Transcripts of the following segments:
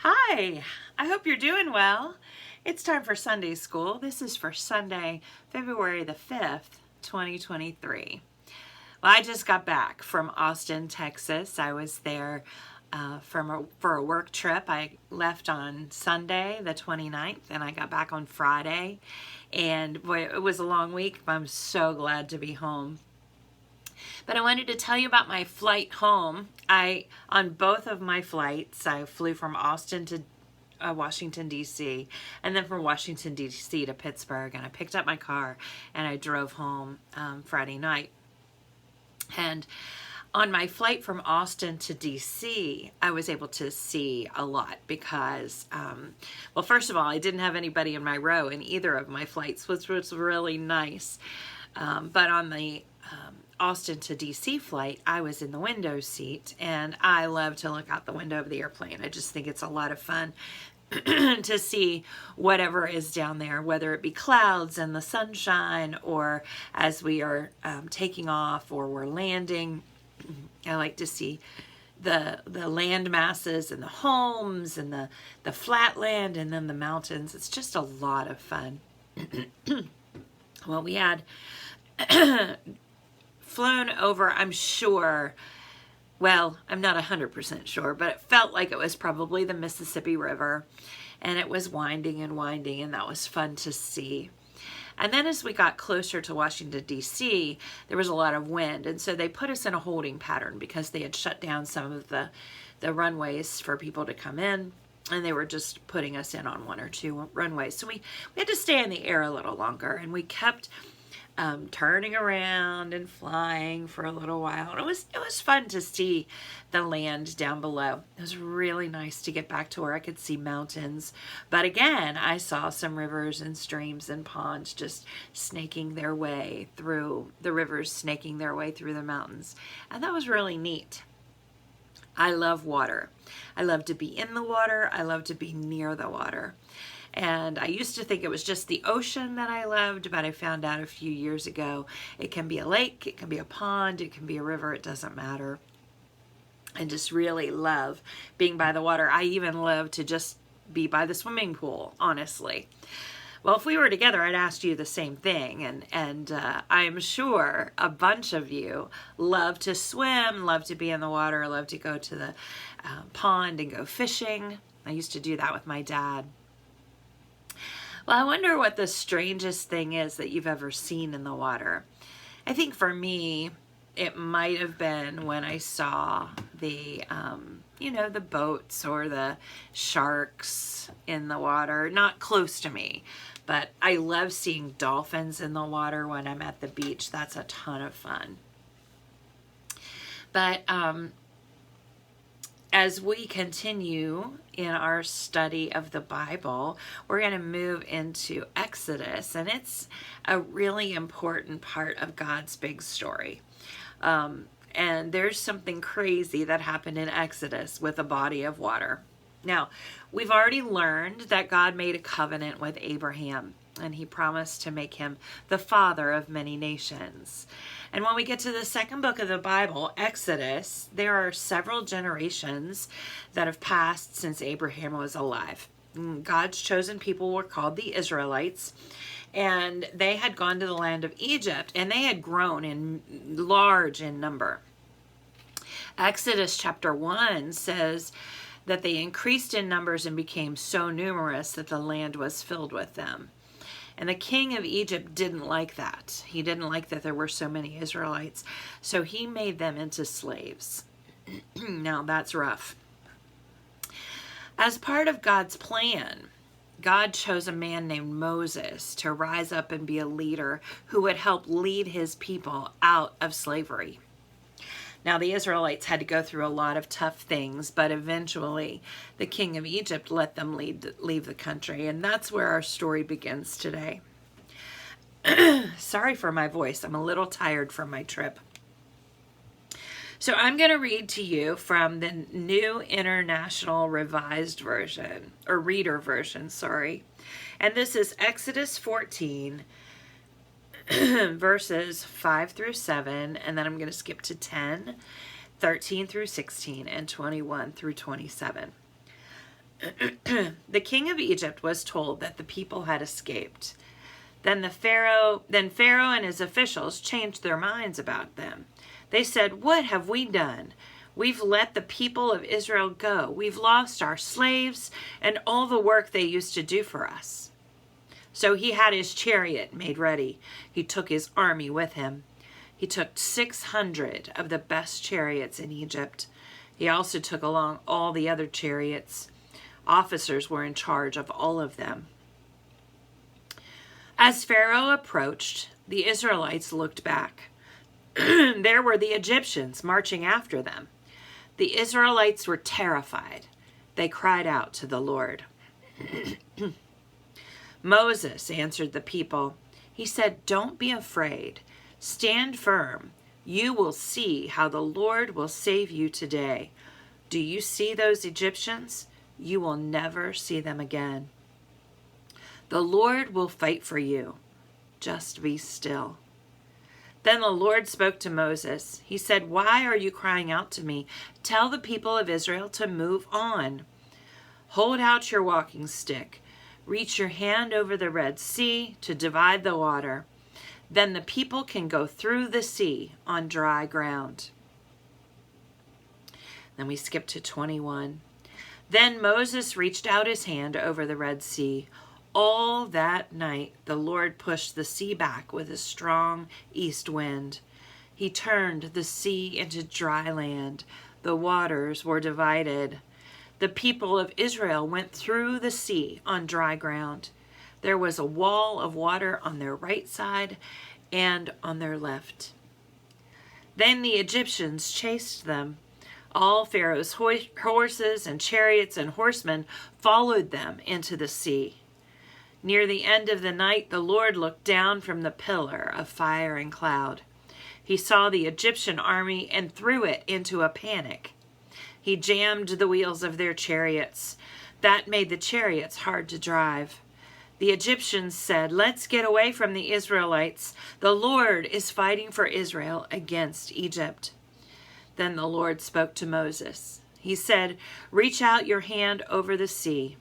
Hi, I hope you're doing well. It's time for Sunday school. This is for Sunday, February the 5th, 2023. Well, I just got back from Austin, Texas. I was there for a work trip. I left on Sunday, the 29th, and I got back on Friday. And boy, it was a long week, but I'm so glad to be home. But I wanted to tell you about my flight home. On both of my flights, I flew from Austin to Washington, D.C., and then from Washington, D.C. to Pittsburgh, and I picked up my car and I drove home Friday night. And on my flight from Austin to D.C., I was able to see a lot because, well, first of all, I didn't have anybody in my row in either of my flights, which was really nice. But on the Austin to DC flight, I was in the window seat, and I love to look out the window of the airplane. I just think it's a lot of fun to see whatever is down there, whether it be clouds and the sunshine, or as we are taking off or we're landing. I like to see the land masses and the homes and the flat land and then the mountains. It's just a lot of fun. Well, we had flown over, I'm sure, well, I'm not 100% sure, but it felt like it was probably the Mississippi River, and it was winding and winding, and that was fun to see. And then as we got closer to Washington, D.C., there was a lot of wind, and so they put us in a holding pattern because they had shut down some of the runways for people to come in, and they were just putting us in on one or two runways. So we had to stay in the air a little longer, and we kept turning around and flying for a little while. And it was fun to see the land down below. It was really nice to get back to where I could see mountains. But again, I saw some rivers and streams and ponds just snaking their way through the rivers, snaking their way through the mountains. And that was really neat. I love water. I love to be in the water. I love to be near the water. And I used to think it was just the ocean that I loved, but I found out a few years ago it can be a lake, it can be a pond, it can be a river, it doesn't matter. I just really love being by the water. I even love to just be by the swimming pool, honestly. Well, if we were together, I'd ask you the same thing, and I'm sure a bunch of you love to swim, love to be in the water, love to go to the pond and go fishing. I used to do that with my dad. Well, I wonder what the strangest thing is that you've ever seen in the water. I think for me, it might have been when I saw the boats or the sharks in the water, not close to me, but I love seeing dolphins in the water when I'm at the beach. That's a ton of fun. But as we continue in our study of the Bible, we're going to move into Exodus, and it's a really important part of God's big story. And there's something crazy that happened in Exodus with a body of water. Now, we've already learned that God made a covenant with Abraham, and he promised to make him the father of many nations. And when we get to the second book of the Bible, Exodus, there are several generations that have passed since Abraham was alive. God's chosen people were called the Israelites, and they had gone to the land of Egypt, and they had grown large in number. Exodus chapter 1 says that they increased in numbers and became so numerous that the land was filled with them. And the king of Egypt didn't like that. He didn't like that there were so many Israelites. So he made them into slaves. Now that's rough. As part of God's plan, God chose a man named Moses to rise up and be a leader who would help lead his people out of slavery. Now, the Israelites had to go through a lot of tough things, but eventually the king of Egypt let them leave the country, and that's where our story begins today. Sorry for my voice. I'm a little tired from my trip. So I'm going to read to you from the New International Revised Version, or Reader Version, sorry. And this is Exodus 14, verses 5 through 7, and then I'm going to skip to 10, 13 through 16, and 21 through 27. The king of Egypt was told that the people had escaped. Then Pharaoh and his officials changed their minds about them. They said, "What have we done? We've let the people of Israel go. We've lost our slaves and all the work they used to do for us." So he had his chariot made ready. He took his army with him. He took 600 of the best chariots in Egypt. He also took along all the other chariots. Officers were in charge of all of them. As Pharaoh approached, the Israelites looked back. There were the Egyptians marching after them. The Israelites were terrified. They cried out to the Lord. Moses answered the people. He said, "Don't be afraid. Stand firm. You will see how the Lord will save you today. Do you see those Egyptians? You will never see them again. The Lord will fight for you. Just be still." Then the Lord spoke to Moses. He said, "Why are you crying out to me? Tell the people of Israel to move on. Hold out your walking stick. Reach your hand over the Red Sea to divide the water. Then the people can go through the sea on dry ground." Then we skip to 21. Then Moses reached out his hand over the Red Sea. All that night, the Lord pushed the sea back with a strong east wind. He turned the sea into dry land. The waters were divided. The people of Israel went through the sea on dry ground. There was a wall of water on their right side and on their left. Then the Egyptians chased them. All Pharaoh's horses and chariots and horsemen followed them into the sea. Near the end of the night, the Lord looked down from the pillar of fire and cloud. He saw the Egyptian army and threw it into a panic. He jammed the wheels of their chariots. That made the chariots hard to drive. The Egyptians said, "Let's get away from the Israelites. The Lord is fighting for Israel against Egypt." Then the Lord spoke to Moses. He said, "Reach out your hand over the sea.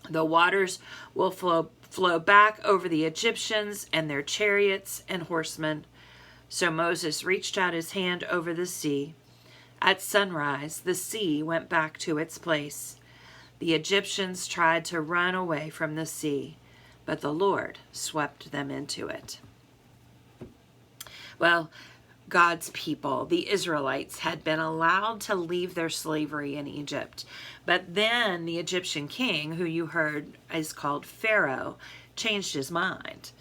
The waters will flow back over the Egyptians and their chariots and horsemen." So Moses reached out his hand over the sea. At sunrise, the sea went back to its place. The Egyptians tried to run away from the sea, but the Lord swept them into it. Well, God's people, the Israelites, had been allowed to leave their slavery in Egypt. But then the Egyptian king, who you heard is called Pharaoh, changed his mind.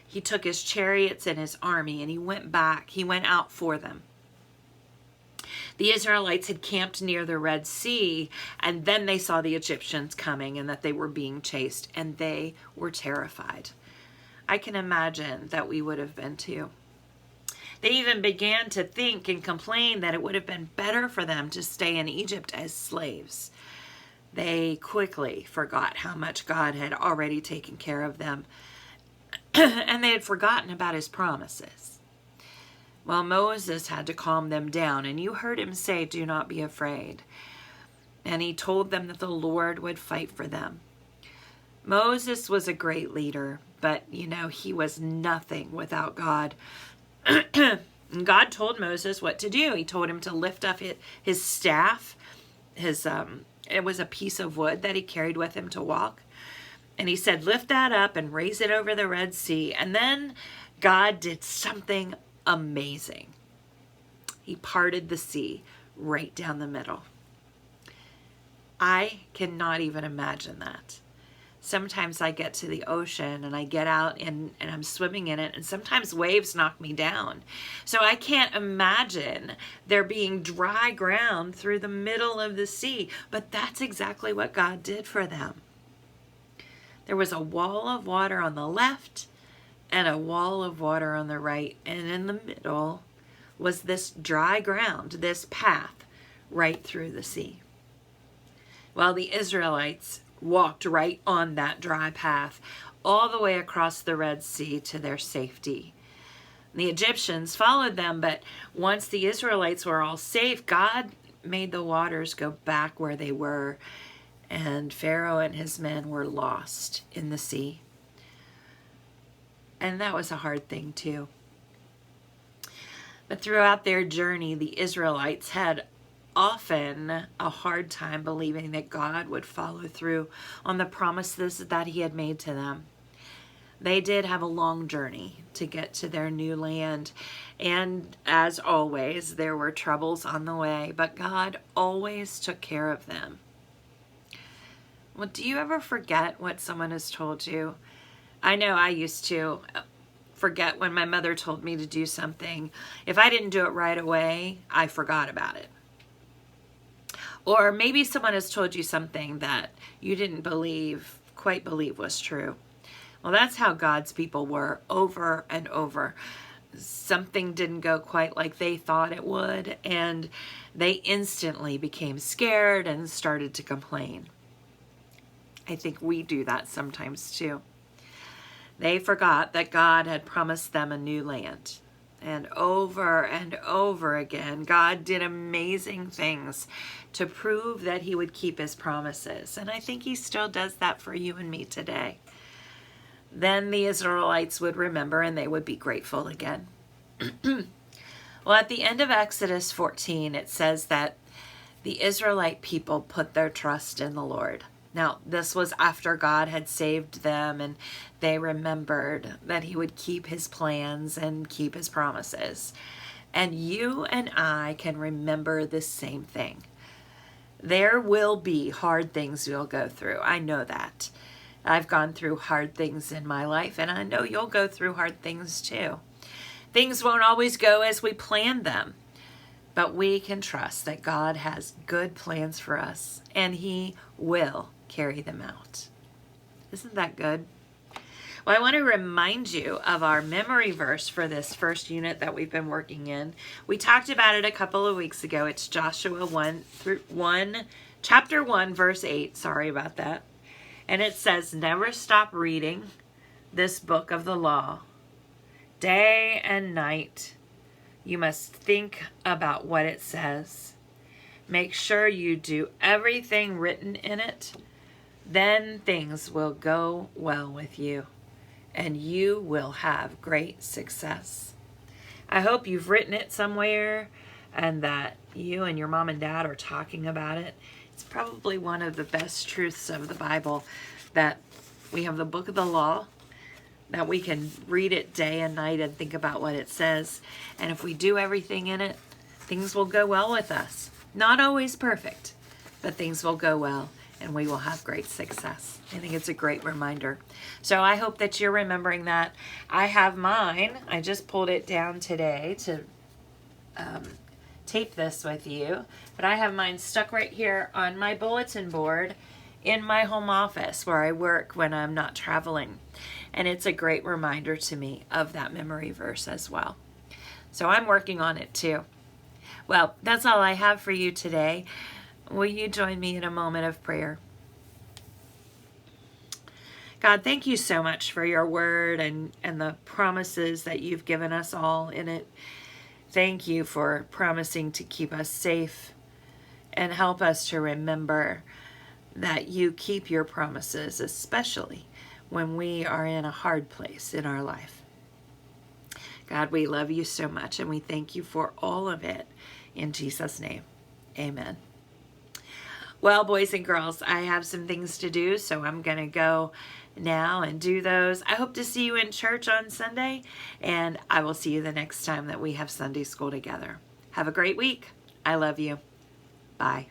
He took his chariots and his army and he went back. He went out for them. The Israelites had camped near the Red Sea, and then they saw the Egyptians coming and that they were being chased, and they were terrified. I can imagine that we would have been too. They even began to think and complain that it would have been better for them to stay in Egypt as slaves. They quickly forgot how much God had already taken care of them, and they had forgotten about his promises. Well, Moses had to calm them down, and you heard him say, "Do not be afraid." And he told them that the Lord would fight for them. Moses was a great leader, but, he was nothing without God. God told Moses what to do. He told him to lift up his staff. It was a piece of wood that he carried with him to walk. And he said, "Lift that up and raise it over the Red Sea." And then God did something amazing. He parted the sea right down the middle. I cannot even imagine that. Sometimes I get to the ocean and I get out and I'm swimming in it, and sometimes waves knock me down. So I can't imagine there being dry ground through the middle of the sea. But that's exactly what God did for them. There was a wall of water on the left and a wall of water on the right. And in the middle was this dry ground, this path right through the sea. Well, the Israelites walked right on that dry path all the way across the Red Sea to their safety. The Egyptians followed them, but once the Israelites were all safe, God made the waters go back where they were, and Pharaoh and his men were lost in the sea. And that was a hard thing too. But throughout their journey, the Israelites had often a hard time believing that God would follow through on the promises that he had made to them. They did have a long journey to get to their new land, and as always, there were troubles on the way, but God always took care of them. Well, do you ever forget what someone has told you? I know I used to forget when my mother told me to do something. If I didn't do it right away, I forgot about it. Or maybe someone has told you something that you didn't quite believe was true. Well, that's how God's people were over and over. Something didn't go quite like they thought it would, and they instantly became scared and started to complain. I think we do that sometimes too. They forgot that God had promised them a new land. And over again, God did amazing things to prove that he would keep his promises. And I think he still does that for you and me today. Then the Israelites would remember and they would be grateful again. Well, at the end of Exodus 14, it says that the Israelite people put their trust in the Lord. Now, this was after God had saved them and they remembered that he would keep his plans and keep his promises. And you and I can remember the same thing. There will be hard things we'll go through. I know that. I've gone through hard things in my life, and I know you'll go through hard things too. Things won't always go as we planned them, but we can trust that God has good plans for us, and he will carry them out. Isn't that good? Well, I want to remind you of our memory verse for this first unit that we've been working in. We talked about it a couple of weeks ago. It's Joshua 1, chapter 1, verse 8. Sorry about that. And it says, never stop reading this book of the law. Day and night, you must think about what it says. Make sure you do everything written in it. Then things will go well with you, and you will have great success. I hope you've written it somewhere and that you and your mom and dad are talking about it. It's probably one of the best truths of the Bible, that we have the book of the law, that we can read it day and night and think about what it says. And if we do everything in it, things will go well with us. Not always perfect, but things will go well and we will have great success. I think it's a great reminder. So I hope that you're remembering that. I have mine. I just pulled it down today to tape this with you, but I have mine stuck right here on my bulletin board in my home office where I work when I'm not traveling. And it's a great reminder to me of that memory verse as well. So I'm working on it too. Well, that's all I have for you today. Will you join me in a moment of prayer? God, thank you so much for your word and the promises that you've given us all in it. Thank you for promising to keep us safe and help us to remember that you keep your promises, especially when we are in a hard place in our life. God, we love you so much and we thank you for all of it. In Jesus' name, amen. Well, boys and girls, I have some things to do, so I'm going to go now and do those. I hope to see you in church on Sunday, and I will see you the next time that we have Sunday school together. Have a great week. I love you. Bye.